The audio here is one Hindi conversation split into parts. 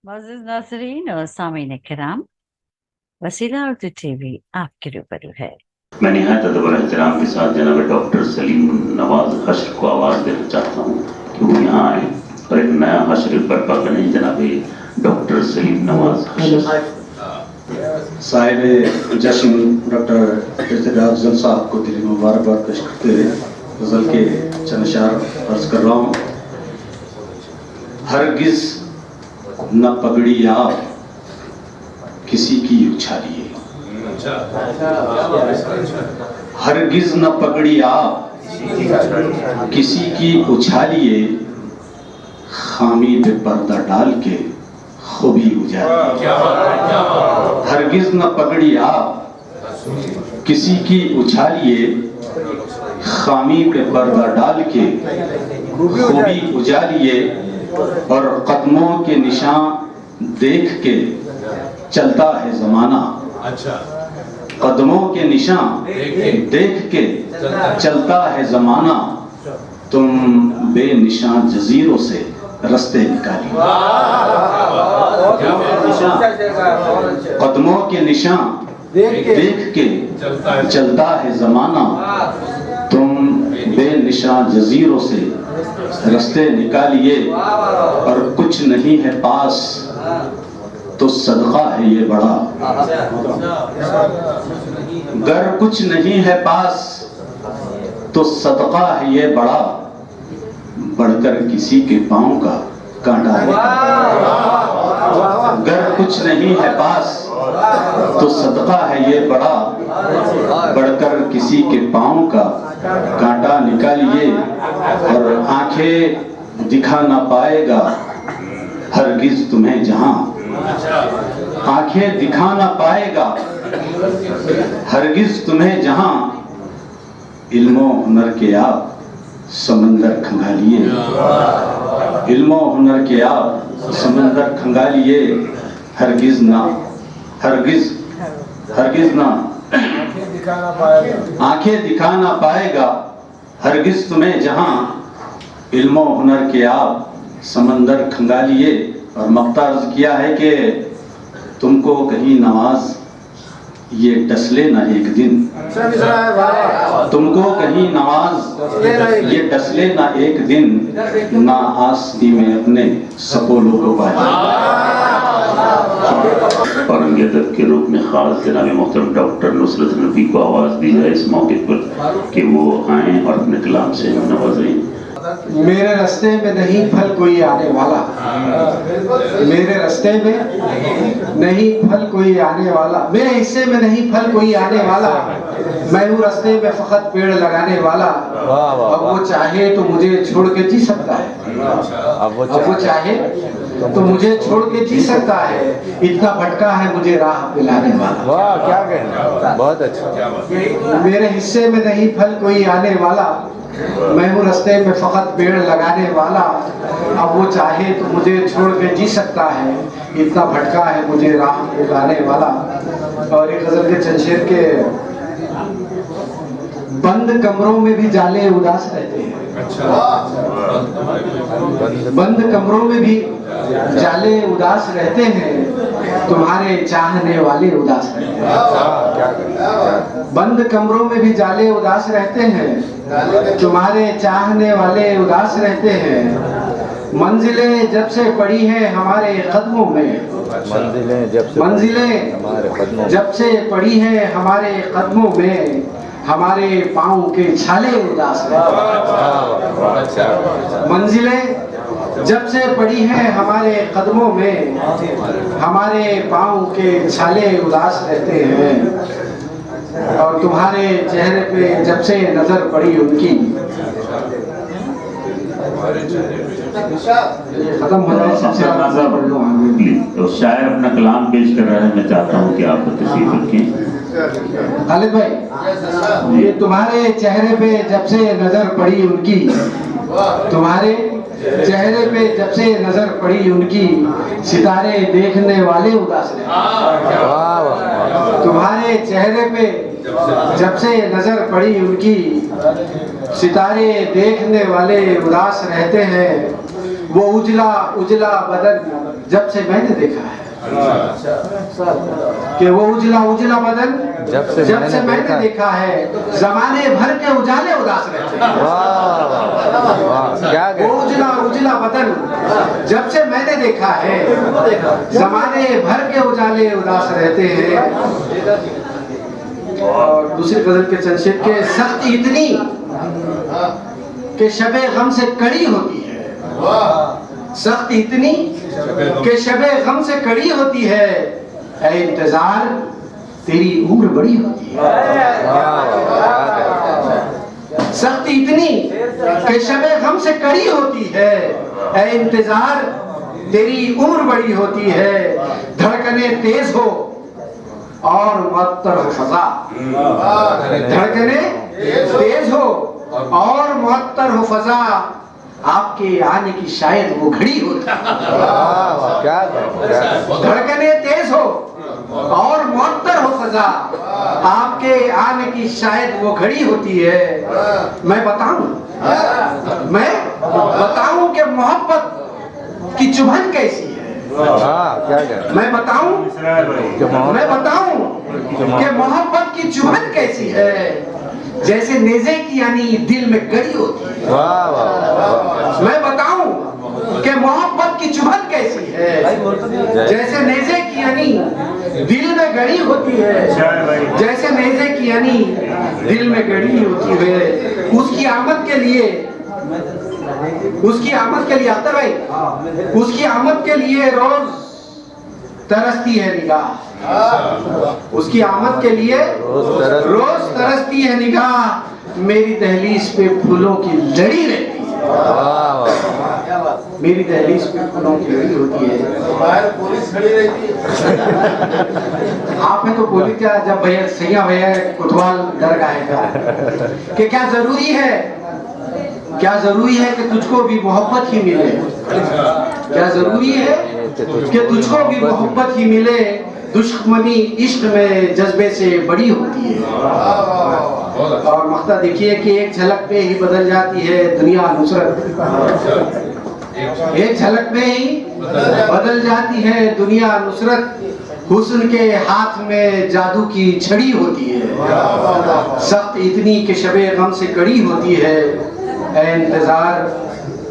मोअज़्ज़िज़ नाज़रीन और सामीन किराम, वसीला उर्दू टीवी आपके रूबरू है। मैं निहायत अदब और एहतराम के साथ जनाब डॉक्टर सलीम नवाज हश्र को आवाज़ देना चाहता हूँ कि वो यहाँ आए और एक नया हश्र बर्पा करें। जनाब डॉक्टर सलीम नवाज हश्र साहिब जश्न डॉक्टर इर्तिदाद अफजल साहब को दिली मुबारकबाद पेश करते हुए गज़ल के चंद अशार अर्ज कर रहा हूँ। हरगिज़ न पगड़ी आप किसी की उछालिए, हरगिज़ न पगड़ी आप किसी की उछालिए, खामी पे पर्दा डाल के खूबी उजालिए। हरगिज़ न पगड़ी आप किसी की उछालिए, खामी पे पर्दा डाल के खूबी उजालिए, और कदमों के निशान देख के चलता है ज़माना। कदमों के निशान देख के चलता है ज़माना, तुम बेनिशान जजीरों से रास्ते निकालिए। कदमों के निशान देख के चलता है ज़माना, तुम बेनिशान जजीरों से रास्ते निकालिए। और कुछ नहीं है पास तो सदका है ये बड़ा, गर कुछ नहीं है पास तो सदका है ये बड़ा, बढ़कर किसी के पांव का कांटा है। गर कुछ नहीं है पास तो सदका है ये बड़ा, बढ़कर किसी के पांव का कांटा निकालिए। और आंखें दिखा ना पाएगा हरगिज़ तुम्हें जहां, आंखें दिखा ना पाएगा हरगिज़ तुम्हें जहां, इल्मो हुनर के आप समंदर खंगालिए। इल्मो हुनर के आप समंदर खंगालिए, हरगिज़ ना हरगिज़ ना आंखें दिखा ना पाएगा हरगिज़ तुम्हें जहां, इल्मो हुनर के आप समंदर खंगालिए। और मक्ता अर्ज किया है कि तुमको कहीं नवाज ये डसले ना एक दिन, तुमको कहीं नवाज ये डसले ना एक दिन, ना आस्ती में अपने सपोलों को पाए। और अदब के रूप में खास जनाब मोहतरम डॉक्टर नुसरत नबी को आवाज़ दी जाए इस मौके पर कि वो आएँ और अपने कलाम से नवाजें। मेरे रास्ते में नहीं फल कोई आने वाला, मेरे रास्ते में नहीं फल कोई आने वाला, मेरे हिस्से में नहीं फल कोई आने वाला, मैं हूँ रास्ते में फकत पेड़ लगाने वाला। अब वो चाहे तो मुझे छोड़ के जी सकता है, अब वो चाहे तो मुझे छोड़ के जी सकता है, इतना भटका है मुझे राह दिलाने वाला। वाह क्या कहना, बहुत अच्छा। मेरे हिस्से में नहीं फल कोई आने वाला, मैं हूँ रास्ते में फकत पेड़ लगाने वाला। अब वो चाहे तो मुझे छोड़ के जी सकता है, इतना भटका है मुझे राह दिलाने वाला। और एक गजल के चंद शेर के, बंद कमरों में भी जाले उदास रहते हैं, बंद कमरों में भी जाले उदास रहते हैं, तुम्हारे चाहने वाले उदास रहते हैं। बंद कमरों में भी जाले उदास रहते हैं, तुम्हारे चाहने वाले उदास रहते हैं। मंजिलें जब से पड़ी है हमारे कदमों में, मंजिलें जब से पड़ी है हमारे कदमों में, हमारे पाँव के छाले उदास रहते हैं। मंजिलें जब से पड़ी हैं हमारे कदमों में, हमारे पाँव के छाले उदास रहते हैं। और तुम्हारे चेहरे पे जब से नजर पड़ी उनकी, खत्म हो जाए सबसे पढ़ लो। तो शायर अपना कलाम पेश कर रहा है, मैं चाहता हूँ कि आप तशरीफ रखें। खालिद भाई, ये तुम्हारे चेहरे पे जब से नजर पड़ी उनकी, तुम्हारे चेहरे पे जब से नजर पड़ी उनकी, सितारे देखने वाले उदास रहते हैं। तुम्हारे चेहरे पे जब से नजर पड़ी उनकी, सितारे देखने वाले उदास रहते हैं। वो उजला उजला बदन जब से मैंने देखा है, कि वो उजला उजला बदन जब से मैंने देखा है, जमाने भर के उजाले उदास रहते हैं। वाह वाह वाह, क्या वो उजला उजला बदन जब से मैंने देखा है, जमाने भर के उजाले उदास रहते हैं। और दूसरी गजल के चंद के सख्ती इतनी कि शबे गम से कड़ी होती है, सख्ती इतनी कि शबे गम से कड़ी होती है, ऐ इंतजार तेरी उम्र बड़ी होती है। सख्ती इतनी कि शबे गम से कड़ी होती है, ऐ इंतजार तेरी उम्र बड़ी होती है। धड़कने तेज हो और मुअत्तर हो फजा, धड़कने तेज हो और मुअत्तर हो फजा, आपके आने की शायद वो घड़ी होती है। क्या धड़कने तेज हो और मुअत्तर हो फजा, आपके आने की शायद वो घड़ी होती है। मैं बताऊं कि मोहब्बत की चुभन कैसी है। क्या मैं बताऊं कि मोहब्बत की चुभन कैसी है, जैसे नेज़े की यानी दिल में गड़ी होती है। वाह वाह, मैं बताऊं कि मोहब्बत की चुभन कैसी है, जैसे नेज़े की यानी दिल में गड़ी होती है, जैसे नेज़े की यानी दिल में गड़ी होती है। उसकी आमद के लिए अख्तर भाई, उसकी आमद के लिए रोज तरसती है निगाह, उसकी आमद के लिए रोज तरसती है निगाह, मेरी दहलीज पे फूलों की लड़ी रहती है, मेरी दहलीज पे फूलों की लड़ी होती है। बाहर पुलिस खड़ी रहती है। आप में तो बोली क्या, जब भैया सैया भैया कोतवाल दरगाह का कि क्या जरूरी है कि तुझको भी मोहब्बत ही मिले, क्या जरूरी है कि तुझको भी मोहब्बत ही मिले, दुश्मनी इश्क में जज्बे से बड़ी होती है। और मख्ता देखिए कि एक झलक में ही बदल जाती है दुनिया नुसरत, एक झलक में ही बदल जाती है दुनिया नुसरत, हुस्न के हाथ में जादू की छड़ी होती है, सख्त इतनी कि शबे गम से कड़ी होती है, ऐ इंतजार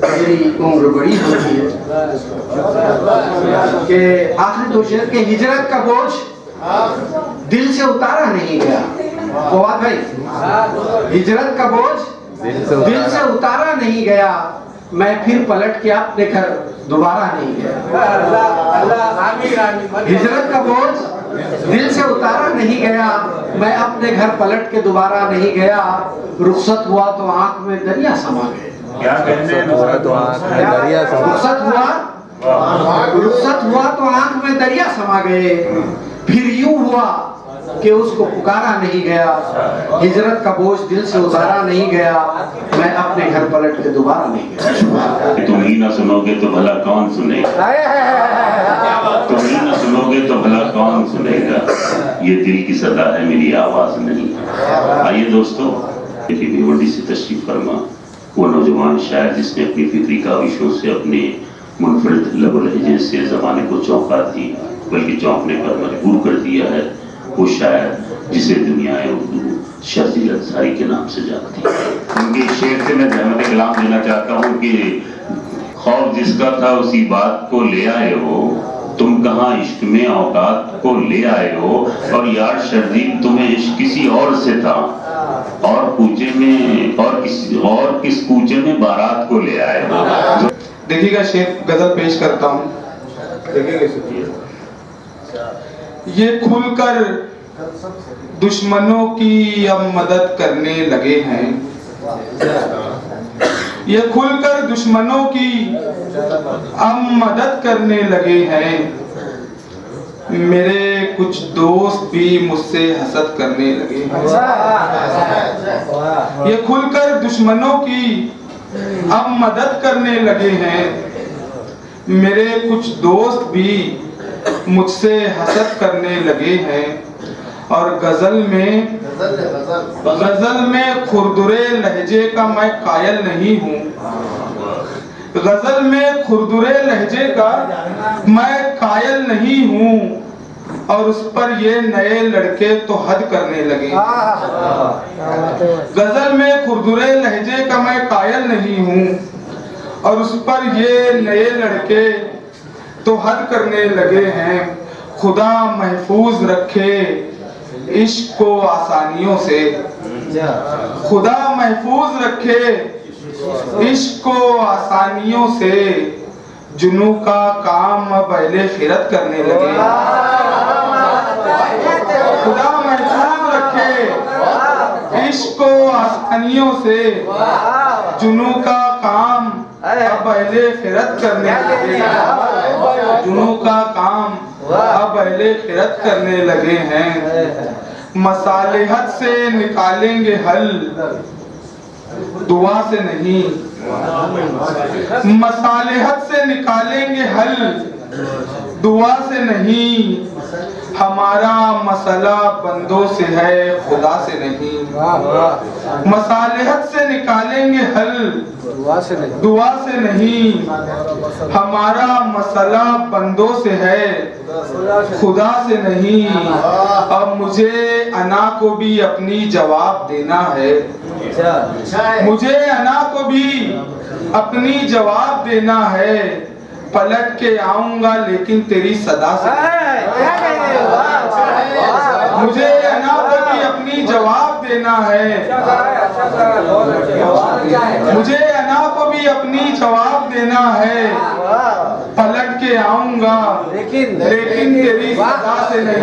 तेरी उम्र बड़ी होती है। कि आखिरी दो शेर के हिजरत का बोझ दिल से उतारा नहीं गया, फवाद भाई, हिजरत का बोझ दिल से उतारा नहीं गया, मैं फिर पलट के अपने घर दोबारा नहीं गया। हिजरत का बोझ दिल से उतारा नहीं गया, मैं अपने घर पलट के दोबारा नहीं गया, रुखसत हुआ तो आंख में दरिया समा गए। क्या कहने हैं? रुखसत हुआ तो आंख में दरिया समा गए, फिर यूं हुआ कि उसको पुकारा नहीं गया, हिजरत का बोझ दिल से उतारा नहीं गया, मैं अपने घर पलट के दोबारा नहीं गया। तुम ही ना सुनोगे तो भला कौन सुनेगा, तुम ही ना सुनोगे तो भला कौन सुनेगा, ये दिल की सदा है मेरी आवाज नहीं। आइए दोस्तों, भिवंडी से तशरीफ फरमा वो नौजवान शायर जिसने अपनी फिक्री काविशों से, अपने मुनफरिद लबो लहजे से जमाने को चौंका दी, बल्कि चौंकने पर मजबूर कर दिया है, वो शायर जिसे दुनियाए उर्दू शर्जील अंसारी के नाम से जानती है। उनके शेर से मैं रहमत कलाम देना चाहता हूँ कि खौफ जिसका था उसी बात को ले आए हो, तुम कहाँ इश्क में औकात को ले आए हो, और यार शर्जील तुम्हें इश्क किसी और से था, और कूचे में और किस कूचे में बारात को ले आए हो। देखिएगा शेर गजल पेश करता हूँ, ये खुलकर दुश्मनों की अब मदद करने लगे हैं, ये खुलकर दुश्मनों की अब मदद करने लगे हैं, मेरे कुछ दोस्त भी मुझसे हसद करने लगे हैं। ये खुलकर दुश्मनों की अब मदद करने लगे हैं, मेरे कुछ दोस्त भी मुझसे हसद करने लगे हैं, और गजल में खुरदुरे लहजे का मैं कायल नहीं हूँ, गजल में खुरदुरे लहजे का मैं कायल नहीं हूँ, और उस पर ये नए लड़के तो हद करने लगे। गजल में खुरदुरे लहजे का मैं कायल नहीं हूँ, और उस पर ये नए लड़के तो हद करने लगे हैं। खुदा महफूज रखे इश्क को आसानियों से, खुदा महफूज रखे इश्क को आसानियों से, जुनू का काम अब अहले खिरत करने लगे। खुदा महफूज रखे इश्क को आसानियों से, जुनू का काम अब अहले खिरत करने लगे। जुनू का काम अब अहले खिरत करने लगे हैं। मसालेहत से निकालेंगे हल, दुआ से नहीं। मसालेहत से निकालेंगे हल, दुआ से नहीं। हमारा मसला बंदों से है, खुदा से नहीं। मसालेहत से निकालेंगे हल, दुआ से नहीं। हमारा मसला बंदों से है, खुदा से नहीं। अब मुझे अना को भी अपनी जवाब देना है, मुझे अना को भी अपनी जवाब देना है। पलट के आऊंगा लेकिन तेरी सदा से। मुझे अना को भी अपनी जवाब देना है, मुझे अना को भी अपनी जवाब देना है। पलट के आऊंगा लेकिन तेरी सदा से नहीं।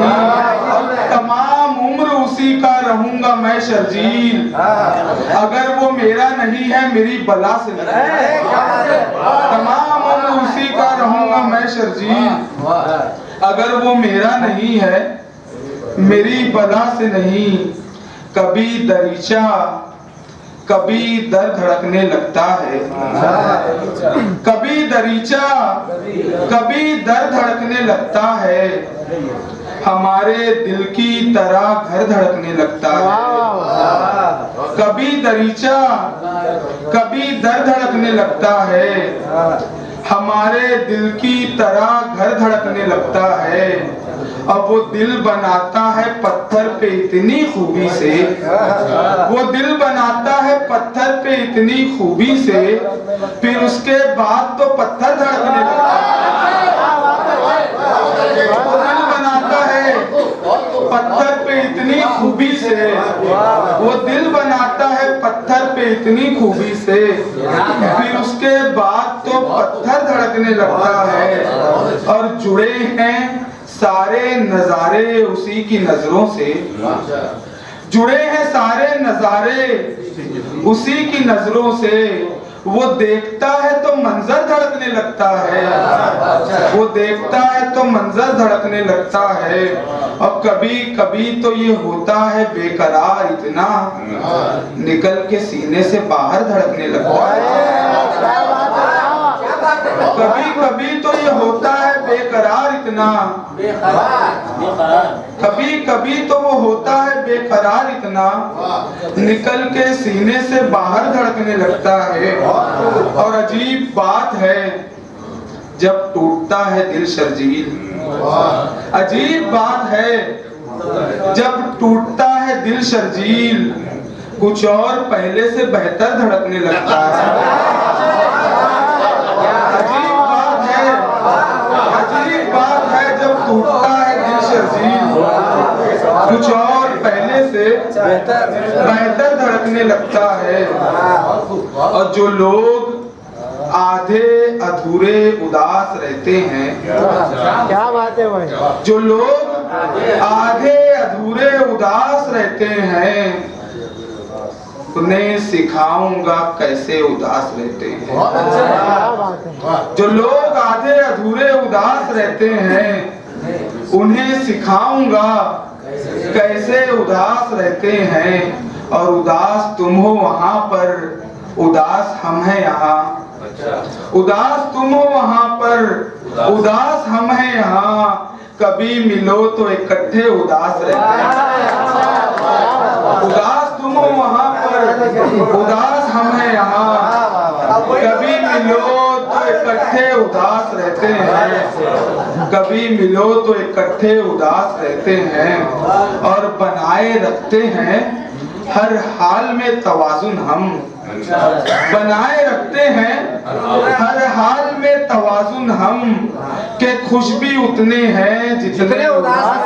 तमाम उम्र उसी का रहूंगा मैं शर्जील, अगर वो मेरा नहीं है मेरी बला से नहीं। तमाम उम्र उसी का रहूंगा मैं शर्जील, अगर वो मेरा नहीं है मेरी बला से नहीं। कभी दरीचा कभी दर धड़कने लगता है, कभी दरीचा कभी दर धड़कने लगता है। हमारे दिल की तरह घर धड़कने लगता है। कभी दरीचा कभी दर धड़कने लगता है, हमारे दिल की तरह घर धड़कने लगता है। अब वो दिल बनाता है पत्थर पे इतनी खूबी से, वो दिल बनाता है पत्थर पे इतनी खूबी से, फिर उसके बाद तो पत्थर धड़कने लगता है। वो दिल बनाता है पत्थर पे इतनी खूबी से, वो दिल बनाता है पत्थर पे इतनी खूबी से, फिर उसके बाद तो पत्थर धड़कने लगता है। और जुड़े हैं सारे नजारे उसी की नजरों से, जुड़े हैं सारे नजारे उसी की नजरों से। वो देखता है तो मंजर धड़कने लगता है, वो देखता है तो मंजर धड़कने लगता है। और कभी कभी तो ये होता है बेकरार इतना, निकल के सीने से बाहर धड़कने लगता है। कभी कभी तो ये होता है बेकरार इतना, कभी कभी तो वो होता है बेकरार इतना, निकल के सीने से बाहर धड़कने लगता है। और अजीब बात है जब टूटता है दिल शर्जील, अजीब बात है जब टूटता है दिल शर्जील, कुछ और पहले से बेहतर धड़कने लगता है। अजीब बात है जब टूटता है दिल शर्जील, कुछ और पहले से बेहतर धड़कने लगता है। और जो लोग आधे अधूरे उदास रहते हैं, क्या बात है भाई, जो लोग आधे अधूरे उदास रहते हैं, उन्हें सिखाऊंगा कैसे उदास रहते हैं। जो लोग आधे अधूरे उदास रहते हैं, उन्हें सिखाऊंगा कैसे उदास रहते हैं। और उदास तुम हो वहां पर, उदास हम हैं यहाँ। उदास तुम हो वहां पर, उदास हम हैं यहाँ। कभी मिलो तो इकट्ठे उदास रहते हैं। उदास तुम हो वहां पर, उदास हम हैं यहाँ। कभी मिलो इकट्ठे उदास रहते हैं, कभी मिलो तो इकट्ठे उदास रहते हैं, और बनाए रखते हैं हर हाल में तवाजुन हम। बनाए रखते हैं हर हाल में तवाजुन हम, के खुश भी उतने हैं जितने उदास।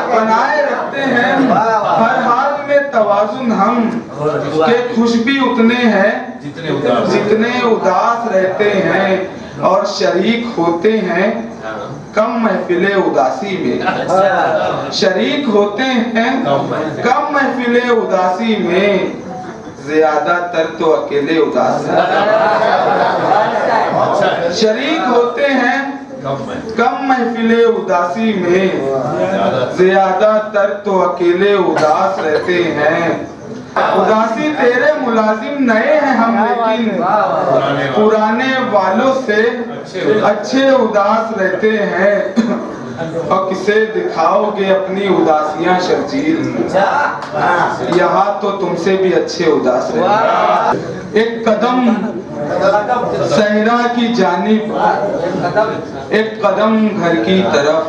बनाए रखते हैं हर हाल में तवाजुन हम, के खुश भी उतने हैं जितने उदास रहते हैं, और शरीक होते हैं कम महफिले उदासी में। शरीक होते हैं कम महफिले उदासी में, ज्यादातर तो अकेले उदास हैं। शरीक होते हैं कम महफिले उदासी में, ज्यादातर तो अकेले उदास रहते हैं। उदासी तेरे मुलाजिम नए हैं हम, लेकिन पुराने वालों से अच्छे उदास रहते हैं। और किसे दिखाओगे अपनी उदासियां शर्जील, यहाँ तो तुमसे भी अच्छे उदास रहते। एक कदम सहरा की जानिब, एक कदम घर की तरफ,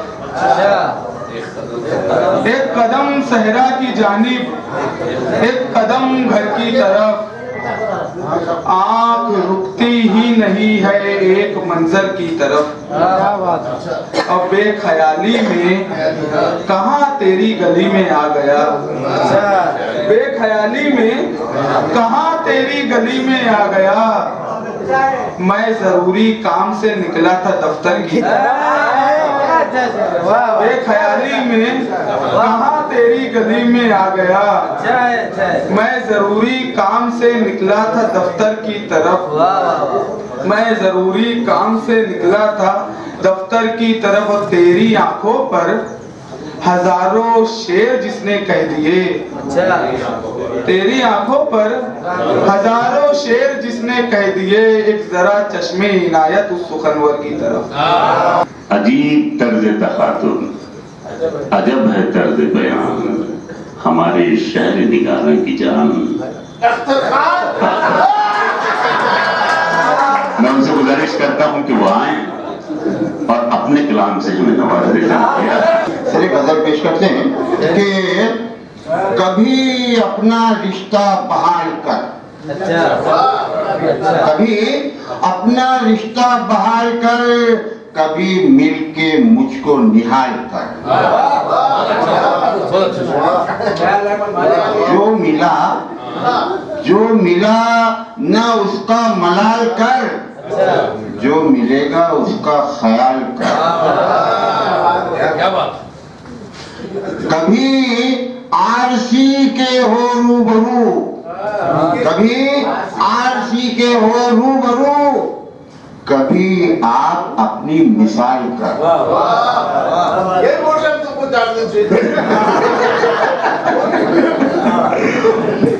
एक कदम सहरा की जानिब, एक कदम घर की तरफ, आंख रुकती ही नहीं है एक मंजर की तरफ। अब बेख्याली में कहाँ तेरी गली में आ गया, बेख्याली में कहाँ तेरी गली में आ गया, मैं जरूरी काम से निकला था दफ्तर की। बेख्याली में कहाँ तेरी गली में आ गया, मैं जरूरी काम से निकला था दफ्तर की तरफ। मैं जरूरी काम से निकला था दफ्तर की तरफ, और तेरी आंखों पर हजारों शेर जिसने कह दिए। तेरी आंखों पर हजारों शेर जिसने कह दिए, एक जरा चश्मे इनायत उस सुखनवर की तरफ। अजीब तर्ज तखातुब, अजब है तर्ज बयान, हमारे शहर निगारों की जान। मैं उनसे गुजारिश करता हूं कि वो आए और अपने कलाम से हमें नवाज दें। सर एक गजल पेश करते हैं कि कभी अपना रिश्ता बहाल कर, कभी अपना रिश्ता बहाल कर, कभी मिलके मुझको निहाल कर। जो मिला न उसका मलाल कर, जो मिलेगा उसका ख्याल कर। कभी आरसी के हो रूबरू, कभी आरसी के हो रूबरू, कभी आप अपनी मिसाल कर।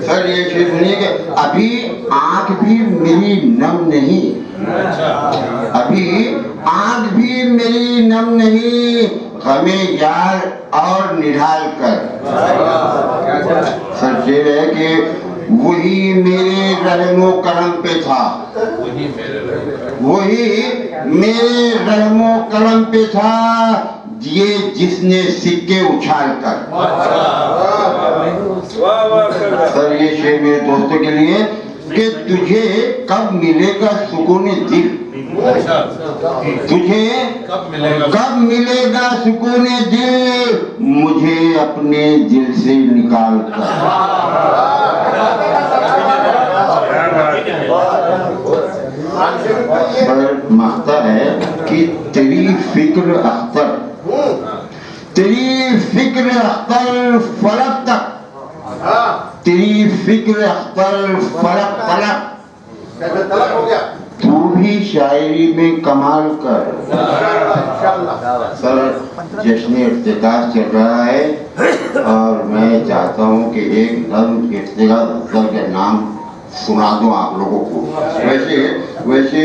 सर ये चीज सुनिए कि अभी आंख भी मेरी नम नहीं, अभी आंख भी मेरी नम नहीं, हमें यार और निढाल कर। सर शेर है कि वही मेरे रहमो करम पे था, वही मेरे रहमो करम पे था, दिए जिसने सिक्के उछाल कर। सर ये शेर मेरे दोस्तों के लिए कि तुझे कब मिलेगा सुकून दिल, तुझे कब मिलेगा सुकून दिल, मुझे अपने दिल से निकाल कर। पर मांगता है कि तेरी फिक्र अख्तर, तेरी फिक्र अख्तर फलक तक, तेरी फिक्र अख्तर फलक तलक, तू भी शायरी में कमाल कर। सर जश्न इफ्तितार चल रहा है और मैं चाहता हूँ कि एक नज़्म इफ्तितार का नाम सुना दूं आप लोगों को। वैसे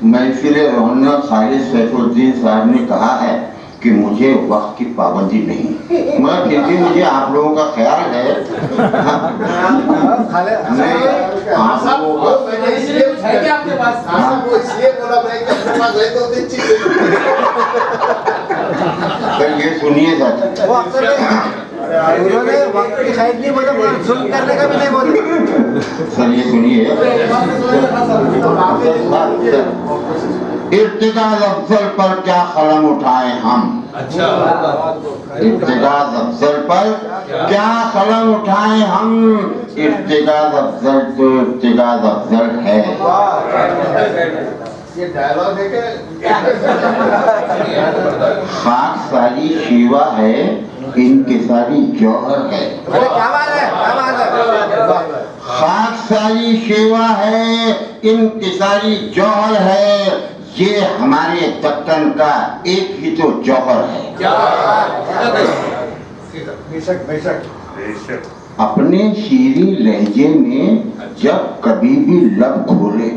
महफिल रौनक खालिद सैफुद्दीन साहब ने कहा है कि मुझे वक्त की पाबंदी नहीं, मगर फिर भी मुझे आप लोगों का ख्याल है, मैं आप लोगों का है क्या आपके पास? हाँ, वो इसलिए बोला भाई कि अपने पास है तो दिन चीज़ पर ये सुनिए सर, वो अक्सर उन्होंने वक्त की खैर नहीं बोला, जुल्म करने का भी नहीं बोला। सर ये सुनिए, इर्तिकाज़ अफजल पर क्या कलम उठाए हम। इर्तिकाज़ अफजल पर क्या कलम उठाए हम, इर्तिकाज़ अफजल तो इर्तिकाज़ अफजल है। ये डायलॉग है क्या? खाकसारी शिवा है, इनकिसारी जौहर है। अरे क्या बात है, क्या बात है। खाकसारी शिवा है, इनकिसारी जौहर है, ये हमारे दक्कन का एक ही तो जौहर है। बेशक बेशक। अपने शीरी लहजे में जब कभी भी लब खोले,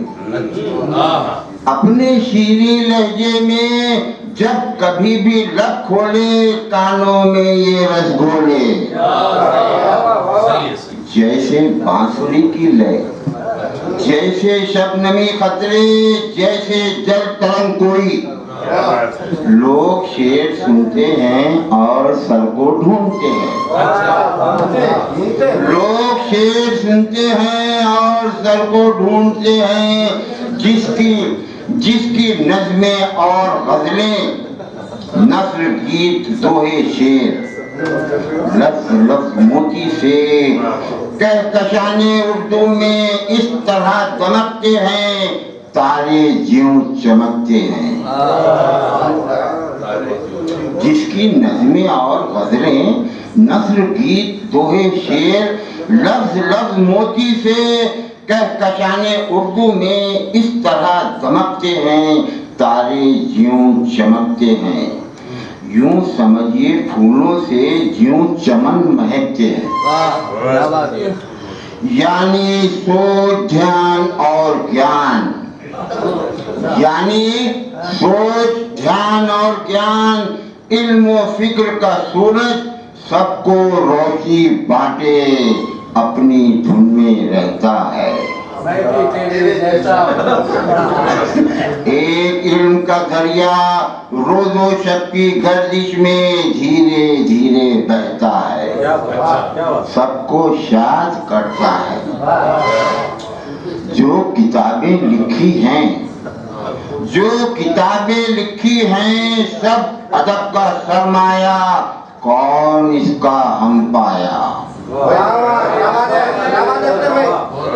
अपने शीरी लहजे में जब कभी भी लब खोले, कानों में ये रस घोले। जैसे बांसुरी की लय, जैसे शबनमी खतरे, जैसे जल तरंग कोई। लोग शेर सुनते हैं और सर को ढूंढते हैं। लोग शेर सुनते हैं और सर को ढूंढते हैं। जिसकी नज़्में और गज़लें, नस्र गीत दोहे शेर, लफ्ज़ लफ्ज़ मोती से कहकशाने उर्दू में इस तरह दमकते हैं, तारे ज्यों चमकते हैं। जिसकी नज़्में और गज़लें, नस्र गीत दोहे शेर, लफ्ज़ लफ्ज़ मोती से कहकशाने उर्दू में इस तरह दमकते हैं, तारे ज्यों चमकते हैं। यूं समझिए फूलों से ज्यों चमन महकते हैं। यानी सोच, ध्यान और ज्ञान, यानी सोच, ध्यान और ज्ञान, इल्म व फिक्र का सूरज सबको रोशनी बांटे, अपनी धुन में रहता है। एक इल्म का दरिया रोजो शब की गर्दिश में धीरे धीरे बहता है, सबको शाद करता है। जो किताबें लिखी हैं, जो किताबें लिखी हैं, सब अदब का सरमाया, कौन इसका हम पाया।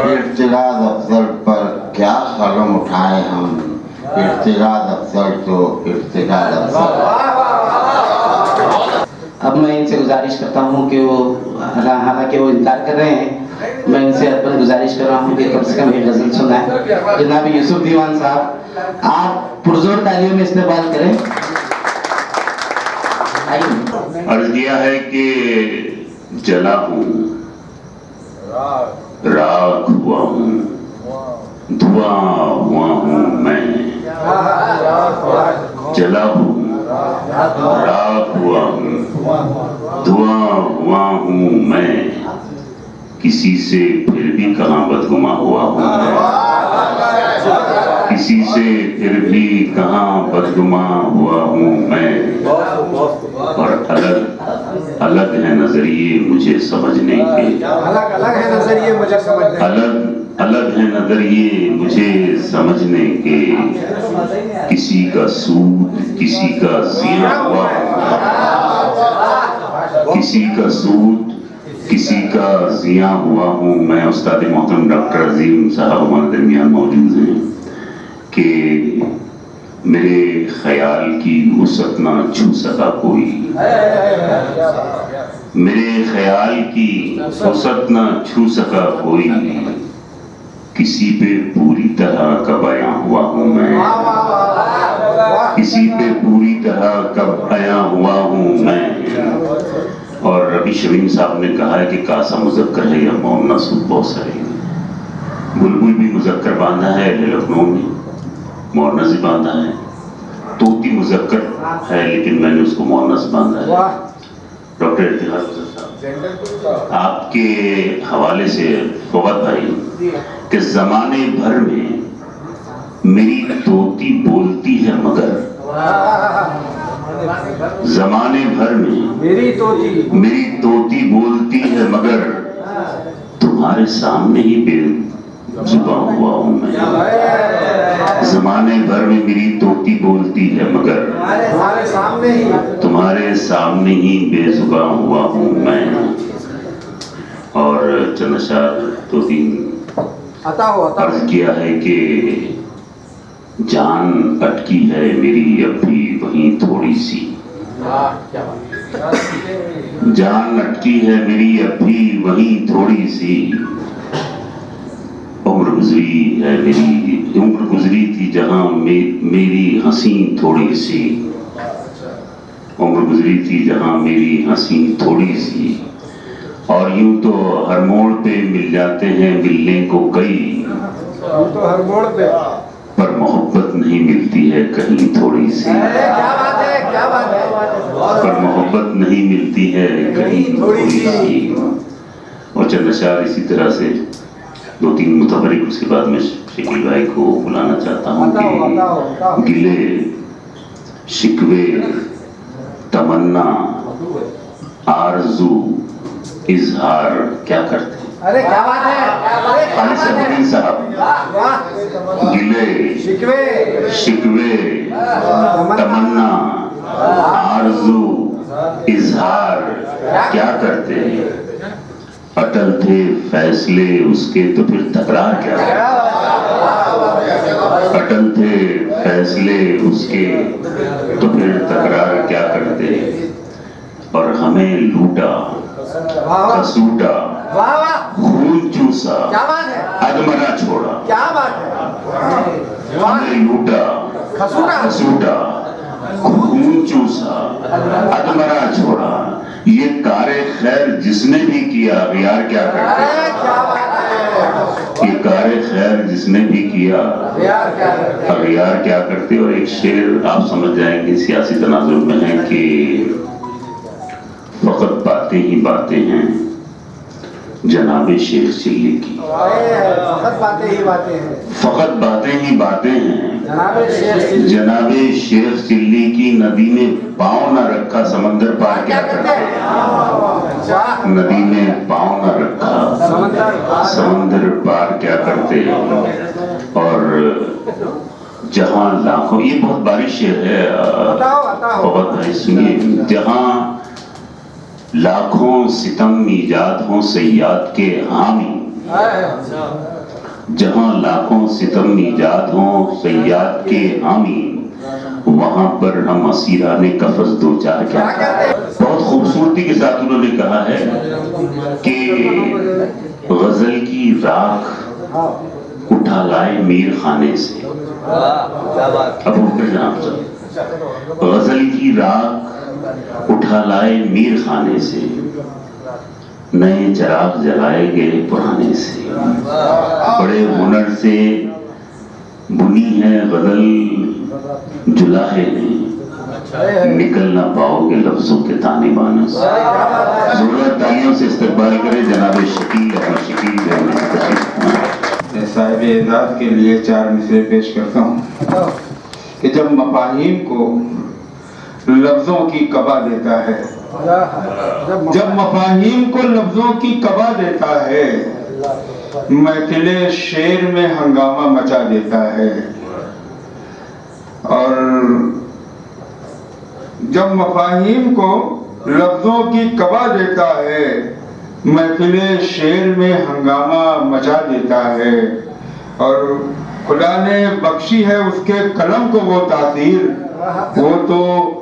इर्तिकाज़ अफजल पर क्या कलम उठाए हम, इर्तिकाज़ अफजल तो इर्तिकाज़ अफजल। अब मैं इनसे गुजारिश करता हूँ कि वो, हालांकि वो इंतजार कर रहे हैं, मैं इनसे अपन गुजारिश कर रहा हूँ कि कम से कम एक गजल सुनाएं। जनाब यूसुफ दीवान साहब, आप पुरजोर तालियों में इस्तेमाल करें। अर्ज किया है कि जला हूँ, राख हुआ हूँ, धुआं हुआ हूँ मैं। जला हूँ, राख हुआ हूँ, धुआं हुआ हूँ मैं। किसी से फिर भी कहाँ बदगुमा हुआ हूँ मैं, किसी से फिर भी कहाँ बदगुमा हुआ हूँ मैं। और अलग अलग है नजरिए मुझे समझने के, अलग अलग है नजरिए मुझे समझने, अलग अलग है नजरिए मुझे समझने के। किसी का सूद किसी का जिया हुआ हूँ, किसी का सूद किसी का जिया हुआ हूँ मैं। उस्ताद मोहतरम डॉक्टर अजीम साहब हमारे दरमियान मौजूद हैं कि मेरे ख्याल की वुसअत ना छू सका कोई, मेरे ख्याल की वुसअत ना छू सका कोई। किसी पे पूरी तरह का बयां हुआ हूँ मैं, किसी पे पूरी तरह का बयां हुआ हूँ मैं। और रबी शमीम साहब ने कहा है कि कासा मुजक्कर है या मौना सूद बहुत सारे। बुलबुल भी मुजक्कर बांधा है लखनऊ में, मोरना से बांधा है। तोती मुजक्कर है लेकिन मैंने उसको मोरना से बांधा है। डॉक्टर इतिहास साहब, आपके हवाले से फौत भाई कि जमाने भर में मेरी तोती बोलती है मगर जमाने भर में मेरी तोती बोलती है मगर तुम्हारे सामने ही बेजुबान हुआ हूं मैं। जमाने भर में मेरी तोती बोलती है मगर तुम्हारे सामने ही बेजुबान हुआ हूं मैं। और चंद अशआर दो तीन अर्ज किया है कि जान अटकी है मेरी अब भी वहीं थोड़ी सी, जान अटकी है मेरी अब भी वहीं थोड़ी सी, उम्र गुजरी है मेरी, उम्र गुजरी थी जहां मेरी हंसी थोड़ी सी, उम्र गुजरी थी जहां मेरी हंसी थोड़ी सी। और यूं तो हर मोड़ पे मिल जाते हैं मिलने को कई, तो हर मोड़ पे पर मोहब्बत नहीं मिलती है कहीं थोड़ी सी, क्या बात है, क्या बात है। पर मोहब्बत नहीं मिलती है कहीं थोड़ी सी। और चंद अशआर इसी तरह से दो तीन मुतबरिक, उसके बाद में शकील भाई को बुलाना चाहता हूँ कि गिले शिकवे तमन्ना आरजू इजहार क्या करते हैं। अरे क्या बात है, खालिद सैफुद्दीन साहब, गिले शिकवे तमन्ना आरजू इजहार क्या करते हैं। अटल थे फैसले उसके तो फिर तकरार क्या करते, अटल थे फैसले उसके तो फिर तकरार क्या करते। और हमें लूटा कसूटा खून चूसा अधमरा छोड़ा, क्या बात है। हमें लूटा कसूटा खून चूसा अधमरा छोड़ा। ये कारे खैर जिसने भी किया अगयार क्या करते, ये कारे खैर जिसने भी किया अगयार क्या करते। और एक शेर आप समझ जाएंगे सियासी तनाजुर में है कि फकत बातें ही बातें हैं जनाबे शेख चिल्ली की, फकत बातें ही बातें हैं, फकत बातें ही बातें हैं जनाबे शेख चिल्ली की। नदी में पाँव न रखा समंदर पार क्या करते, नदी में पाँव न रखा समंदर पार क्या करते। और जहां लाखों, ये बहुत बारिश है, बहुत भाई सुनिए, जहां लाखों सितम ईजाद हों सयाद के हामी, जहां लाखों सितम ईजाद हों सयाद के हामी, वहां पर हम असीराने कफस दो चार क्या। बहुत खूबसूरती के साथ उन्होंने कहा है कि गजल की राख उठा लाए मीर खाने से। अब जनाब साहब, गजल की राख उठा लाए मीर खाने से, नए चराग जलाए गए पुराने से। बड़े हुनर से बुनी है गजल जुलाहे ने, निकल ना पाओगे लफ्जों के ताने बाने से। जोरदार तालियों से इस्तकबाल करें जनाब शकील अहमद शकील। साहिब एजाज के लिए चार मिसरे पेश करता हूँ कि जब मफाहिम को लफ्जों की कबा देता है, जब मफाहिम को लफ्जों की कबा देता है, महफिले शेर में हंगामा मचा देता है। और जब मफाहिम को लफ्जों की कबा देता है, महफिले शेर में हंगामा मचा देता है। और खुदा ने बख्शी है उसके कलम को वो तासीर, वो तो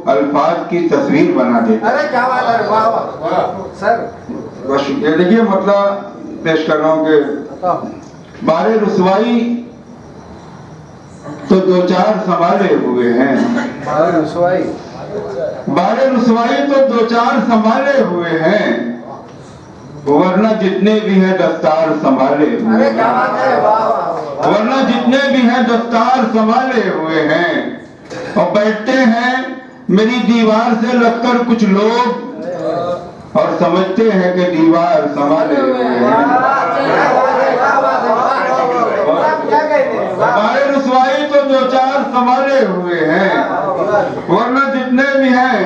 अल्फाज की तस्वीर बना देता। अरे क्या बात है, वाह वाह सर। बस ये देखिए मतलब पेश कर रहा हूँ कि बारे रुसवाई तो दो चार संभाले हुए हैं, बारे रुसवाई तो दो चार संभाले हुए हैं, वरना जितने भी हैं दस्तार संभाले हुए अरे क्या बात है, वाह वाह। वरना जितने भी हैं दस्तार संभाले हुए हैं। और बैठते हैं मेरी दीवार से लगकर कुछ लोग और समझते हैं कि दीवार संभाले हुए हैं। बारे रुसवाई तो दो चार संभाले हुए हैं, वरना जितने भी हैं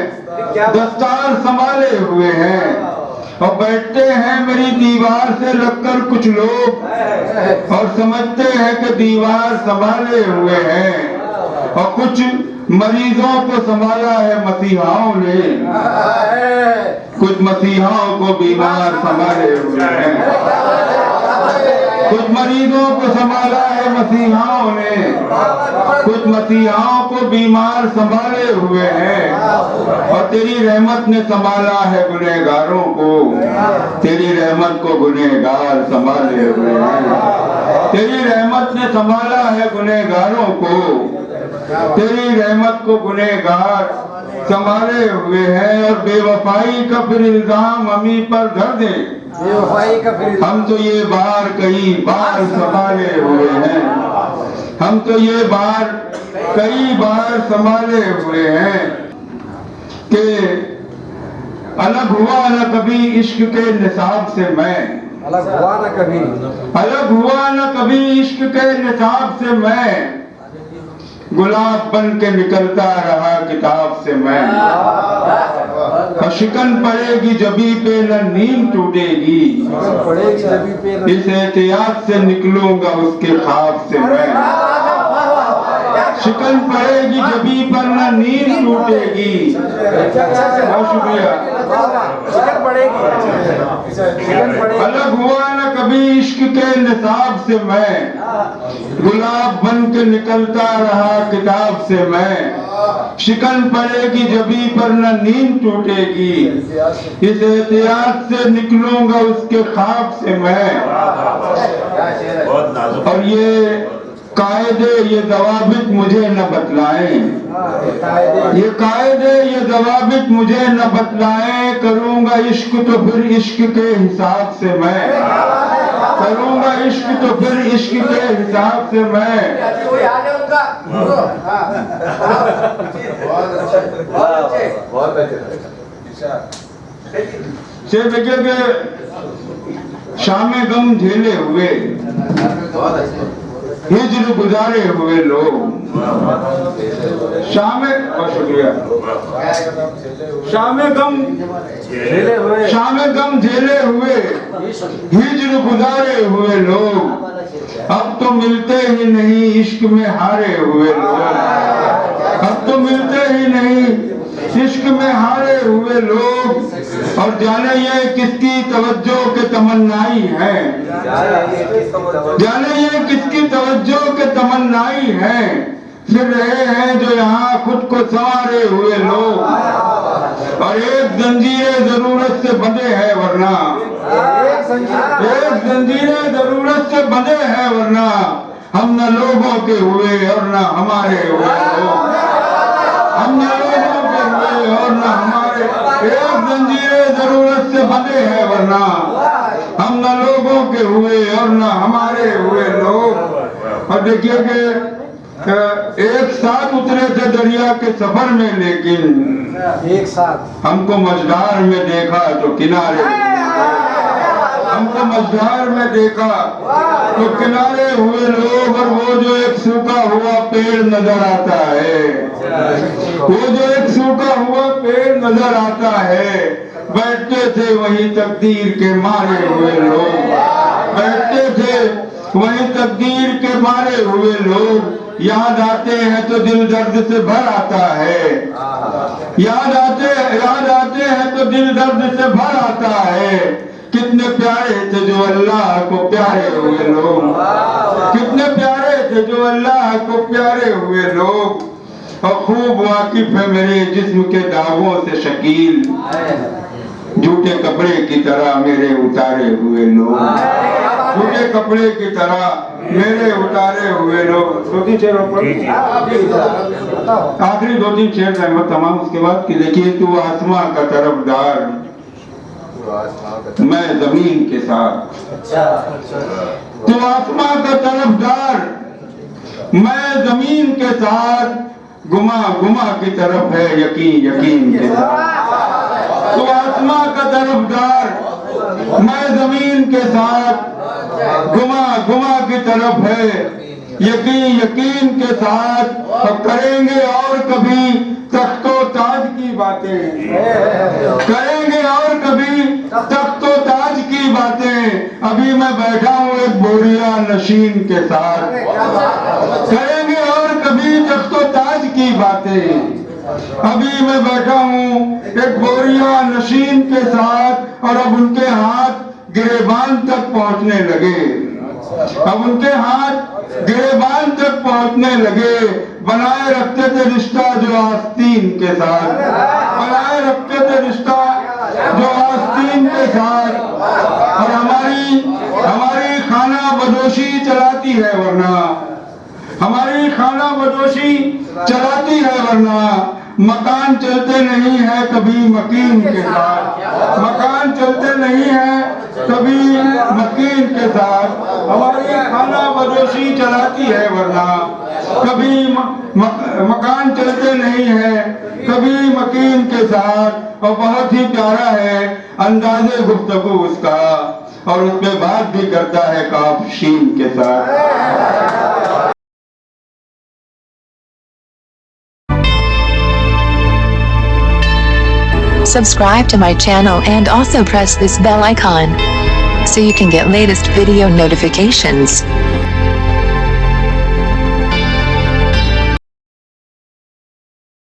दस्तार संभाले हुए हैं। और बैठते हैं मेरी दीवार से लगकर कुछ लोग और समझते हैं कि दीवार संभाले हुए हैं, और कुछ मरीजों को संभाला है मसीहाओं ने, कुछ मसीहाओं को बीमार संभाले हुए हैं, कुछ मरीजों को संभाला है मसीहाओं ने, कुछ मसीहाओं को बीमार संभाले हुए हैं। और तेरी रहमत ने संभाला है गुनहगारों को, तेरी रहमत को गुनहगार संभाले हुए हैं, तेरी रहमत ने संभाला है गुनहगारों को, तेरी रहमत को गुनहगार संभाले हुए हैं। और बेवफाई का फिर इल्जाम हम ही पर धर दे, हम तो ये बार कई बार संभाले हुए हैं, हम तो ये बार कई बार संभाले हुए हैं कि अलग हुआ न कभी इश्क के निसाब से मैं, अलग हुआ न कभी, अलग हुआ न कभी इश्क के निसाब से मैं, गुलाब बन के निकलता रहा किताब से मैं। और शिकन पड़ेगी जबी पे न नींद टूटेगी, इस एहतियात से निकलूंगा उसके ख्वाब से मैं। शिकन पड़ेगी जबी पर न नींद टूटेगी। बहुत शुक्रिया। अलग हुआ न कभी इश्क के निसाब से मैं, गुलाब बन के निकलता रहा किताब से मैं। शिकन पड़ेगी जबी पर न नींद टूटेगी, इस एहतियात से निकलूंगा उसके ख्वाब से मैं। और ये कायदे ये दवाबित मुझे न बतलाएं, ये कायदे ये दवाबित मुझे न बतलाएं, करूंगा इश्क तो फिर इश्क के हिसाब से मैं, करूंगा इश्क तो फिर इश्क के हिसाब से मैं। से देखिए कि शामे गम झेले हुए, हिज्र गुजारे हुए लोग, शामे, बहुत शुक्रिया, शामे गम झेले हुए, हिज्र गुजारे हुए लोग, अब तो मिलते ही नहीं इश्क में हारे हुए लोग, अब तो मिलते ही नहीं इश्क में हारे हुए लोग। और जाने ये किसकी तवज्जो के तमन्नाई है, जाने ये किसकी तवज्जो के तमन्नाई है, फिर रहे हैं जो यहाँ खुद को संवारे हुए लोग। और एक जंजीरें जरूरत से बंधे हैं वरना, एक जंजीरें जरूरत से बंधे हैं वरना, हम न लोगों के हुए और न हमारे हुए लोग, हम न लोगों के हुए और न हमारे। एक जंजीरें जरूरत से बंधे हैं वरना, हम न लोगों के हुए और न हमारे हुए लोग। और देखिए कि एक साथ उतरे थे दरिया के सफर में, लेकिन एक साथ हमको मझधार में देखा तो किनारे, हमको मझधार में देखा तो किनारे हुए लोग। और वो जो एक सूखा हुआ पेड़ नजर आता है, वो जो एक सूखा हुआ पेड़ नजर आता है, बैठते थे वही तकदीर के मारे हुए लोग, बैठते थे वही तकदीर के मारे हुए लोग। याद आते हैं तो दिल दर्द से भर आता है, याद आते हैं तो दिल दर्द से भर आता है। कितने प्यारे थे जो अल्लाह को प्यारे हुए लोग, कितने प्यारे थे जो अल्लाह को प्यारे हुए लोग। और खूब वाकिफ है मेरे जिस्म के दागों से शकील, झूठे कपड़े की तरह मेरे उतारे हुए लोग, झूठे कपड़े की तरह मेरे उतारे हुए लोग। दो तीन शेर आखिरी दो तीन शेर रहमत तमाम, उसके बाद कि देखिए तू आसमां का तरफदार, मैं जमीन के साथ, तू आसमां का तरफदार, मैं जमीन के साथ, गुमा गुमा की तरफ है यकीन यकीन के साथ। तू आसमां का तरफदार, मैं जमीन के साथ, गुमा गुमा की तरफ है यकीन के साथ करेंगे और कभी तख्तो ताज की बातें, करेंगे और कभी तख्तो ताज की बातें। अभी मैं बैठा हूँ एक बोरिया नशीन के साथ, करेंगे और कभी तख्तो ताज की बातें। अभी मैं बैठा हूँ एक बोरिया नशीन के साथ और अब उनके हाथ गिरेबान तक पहुँचने लगे, अब उनके हाथ गिरेबान तक पहुंचने लगे। बनाए रखते थे रिश्ता जो आस्तीन के साथ, बनाए रखते थे रिश्ता जो आस्तीन के साथ। और हमारी खाना बदोशी चलाती है वरना, हमारी खाना बदोशी चलाती है वरना मकान चलते नहीं है कभी मकीन के साथ, मकान चलते नहीं है कभी मकीन के साथ। हमारी खाना बदोशी चलाती है वरना कभी मकान चलते नहीं है कभी मकीन के साथ। और बहुत ही प्यारा है अंदाजे गुफ्तगू उसका, और उसके बाद भी करता है काफ शीन के साथ। Subscribe to my channel and also press this bell icon so you can get latest video notifications.